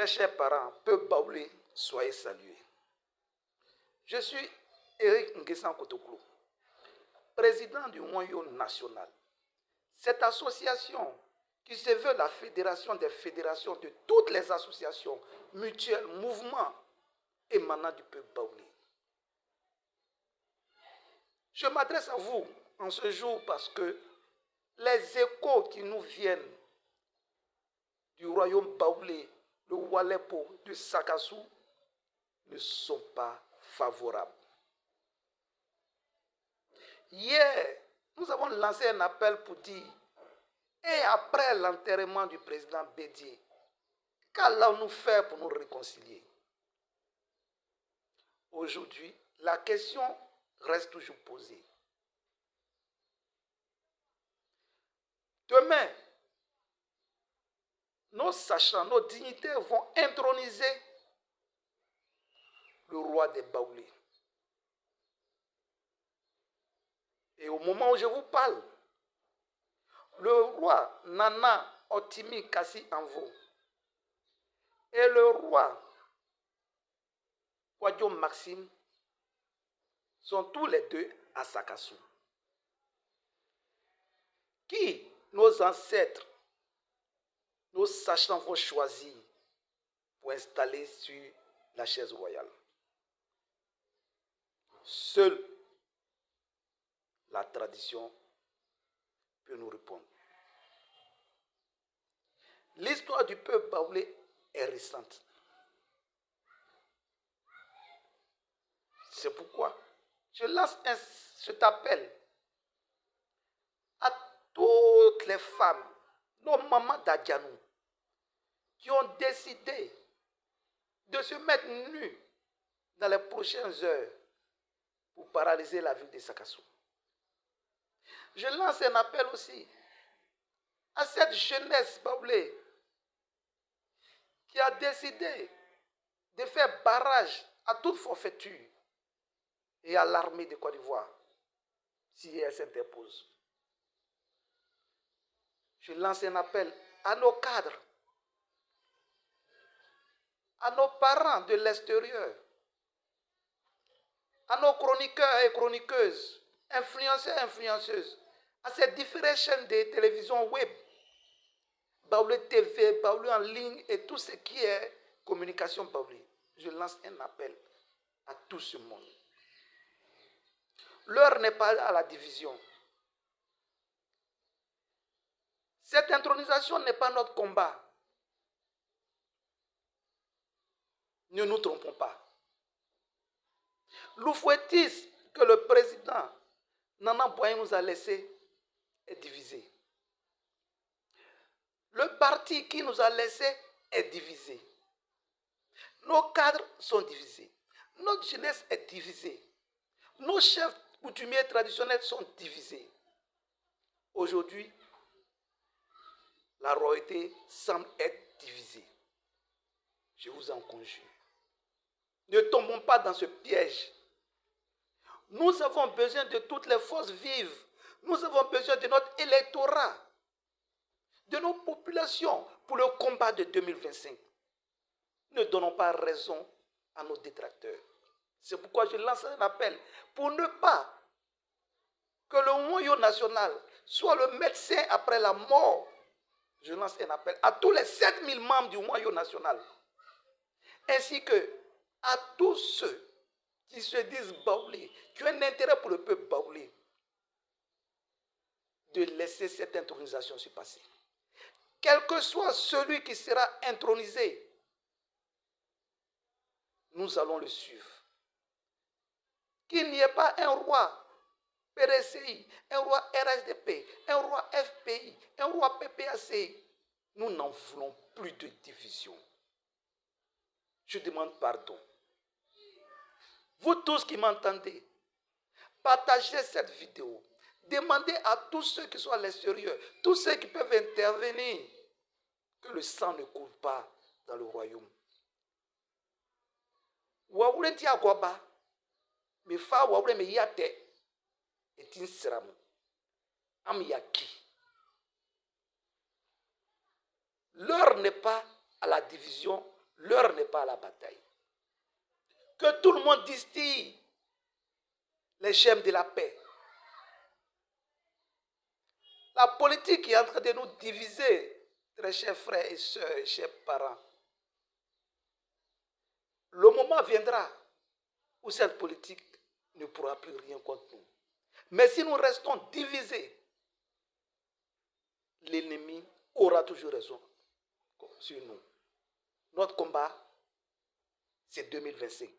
Très chers parents, peuple baoulé, soyez salués. Je suis Eric Nguessan Kotoklo, président du Moyo National. Cette association qui se veut la fédération des fédérations de toutes les associations, mutuelles, mouvements émanant du peuple baoulé. Je m'adresse à vous en ce jour parce que les échos qui nous viennent du royaume baoulé, de Oualépo, de Sakassou, ne sont pas favorables. Hier, nous avons lancé un appel pour dire, et après l'enterrement du président Bédié, qu'allons-nous faire pour nous réconcilier? Aujourd'hui, la question reste toujours posée. Demain, nos sachants, nos dignitaires vont introniser le roi des Baoulés. Et au moment où je vous parle, le roi Nana Otimi Kassi Anvo et le roi Wadjo Maxime sont tous les deux à Sakassou. Qui nos ancêtres, nos sachants vont choisir pour installer sur la chaise royale? Seule la tradition peut nous répondre. L'histoire du peuple baoulé est récente. C'est pourquoi je lance cet appel à toutes les femmes, nos mamans d'Adjanou, qui ont décidé de se mettre nues dans les prochaines heures pour paralyser la ville de Sakassou. Je lance un appel aussi à cette jeunesse baoulée qui a décidé de faire barrage à toute forfaiture et à l'armée de Côte d'Ivoire si elle s'interpose. Je lance un appel à nos cadres, à nos parents de l'extérieur, à nos chroniqueurs et chroniqueuses, influenceurs et influenceuses, à ces différentes chaînes de télévision web, Baoulé TV, Baoulé en ligne et tout ce qui est communication Baoulé. Je lance un appel à tout ce monde. L'heure n'est pas à la division. Cette intronisation n'est pas notre combat. Ne nous trompons pas. L'oufouettisme que le président Nana Boye nous a laissé est divisé. Le parti qui nous a laissé est divisé. Nos cadres sont divisés. Notre jeunesse est divisée. Nos chefs coutumiers traditionnels sont divisés. Aujourd'hui, la royauté semble être divisée. Je vous en conjure. Ne tombons pas dans ce piège. Nous avons besoin de toutes les forces vives. Nous avons besoin de notre électorat, de nos populations pour le combat de 2025. Ne donnons pas raison à nos détracteurs. C'est pourquoi je lance un appel pour ne pas que le Moyo national soit le médecin après la mort. Je lance un appel à tous les 7000 membres du Moyo national, ainsi que à tous ceux qui se disent baoulés, qui ont un intérêt pour le peuple baoulé, de laisser cette intronisation se passer. Quel que soit celui qui sera intronisé, nous allons le suivre. Qu'il n'y ait pas un roi PDCI, un roi RSDP, un roi FPI, un roi PPACI. Nous n'en voulons plus de division. Je demande pardon. Vous tous qui m'entendez, partagez cette vidéo. Demandez à tous ceux qui sont à l'extérieur, tous ceux qui peuvent intervenir, que le sang ne coule pas dans le royaume. Wawulenti agwaba, me fa wawule me yate, et insiram, am yaki. L'heure n'est pas à la division, L'heure n'est pas à la bataille. Que tout le monde distille les gemmes de la paix. La politique est en train de nous diviser, très chers frères et sœurs et chers parents. Le moment viendra où cette politique ne pourra plus rien contre nous. Mais si nous restons divisés, l'ennemi aura toujours raison sur nous. Notre combat, c'est 2025.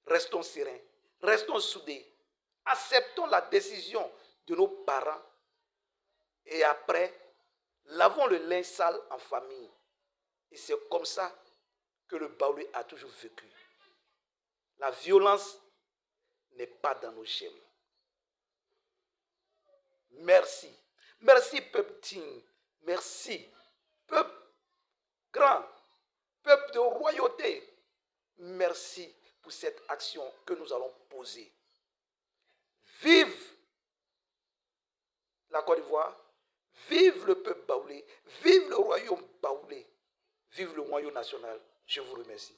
Restons sereins, restons soudés, acceptons la décision de nos parents et après, lavons le linge sale en famille. Et c'est comme ça que le Baoulé a toujours vécu. La violence n'est pas dans nos gemmes. Merci. Merci, peuple digne. Merci, peuple grand, peuple de royauté. Merci pour cette action que nous allons poser. Vive la Côte d'Ivoire, vive le peuple baoulé, vive le royaume baoulé, vive le royaume national. Je vous remercie.